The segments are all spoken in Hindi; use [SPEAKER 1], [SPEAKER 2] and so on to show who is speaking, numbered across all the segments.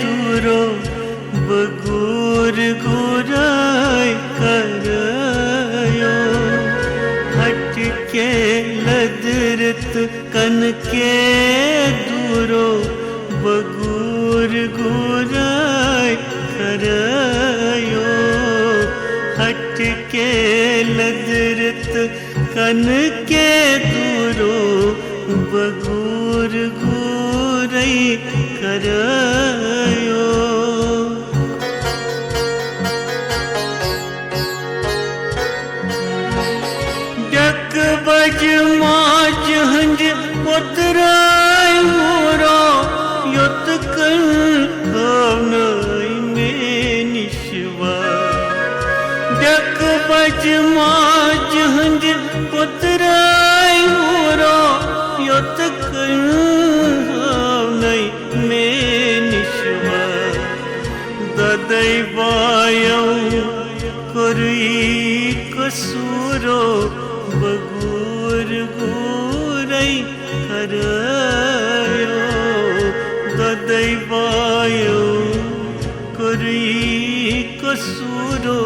[SPEAKER 1] दूरो बगूर गुराई करयो हट के लदरत कन के दूरो बगूर गुराई करयो हट के लदरत कन के दूरो बगूर गुरई करयो डक बज माज हंज पुत्राय मोरो युत कन भावनाई में निशवा डक बज माज हंज पुत्राय मोरो युत कन भावनाई में निशवा ददैवायं कुरी कसूरो बगूर गुरई करयो ददैवायं कुरी कसूरो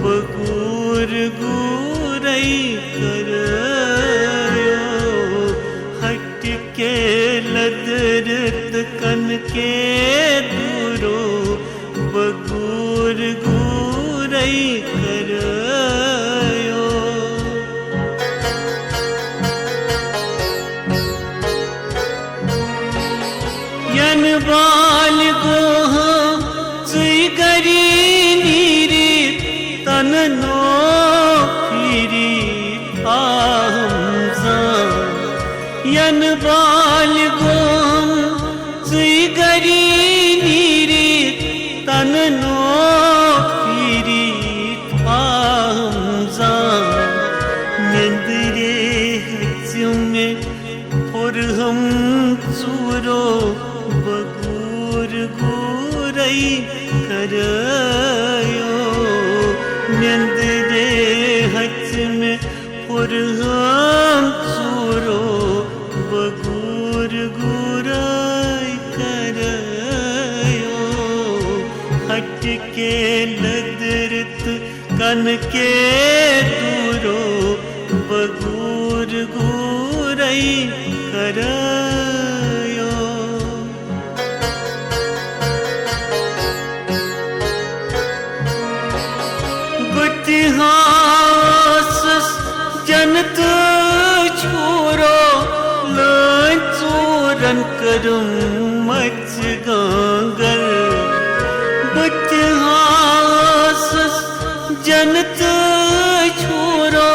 [SPEAKER 1] बगूर गुरई करयो हट के लदरत कन के दूरो बगूर गुरई करयो यन बाल गोह सुई गरी नीरी तन नो फिरी आहमजा यन बाल गोह सुई गरी नीरी तन नो फिरी आहमजा नंदरे हच्युमे और हम चूरो बगूर गुरई करयो नंदरे हच में और हम चूरो बगूर गुरई करयो हट के लदरत कन के दूरो बगूर गुरई करयो गुतिहास जनत छोरो लचूरन करूं मच गांगल गुतिहास जनत छोरो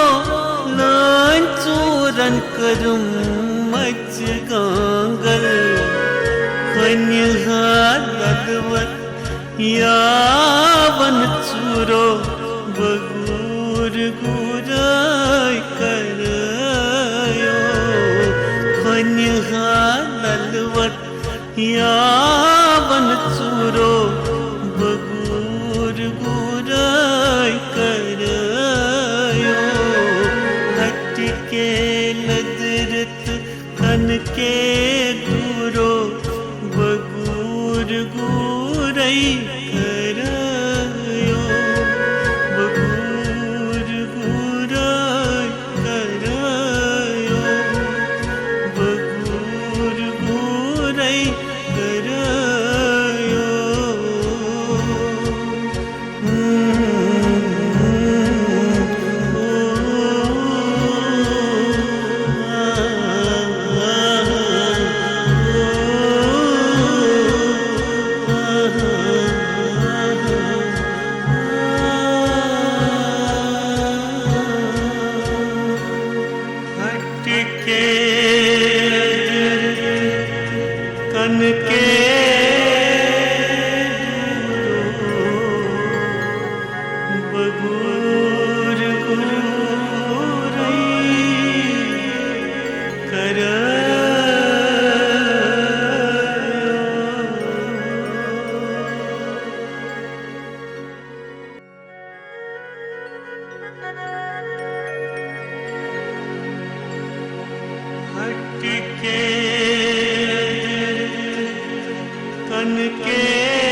[SPEAKER 1] लचूरन करूं मच गांगल खन्या ददवत यावन चूरो बगूर गुरई करयो खन्या ददवत यावन चूरो बगूर गुरई करयो हट के लदरत कन के दूरो बगूर गुरई करयो बगूर गुरई करयो बगूर गुरई करयो कन के बगूर गुरई करयो कन के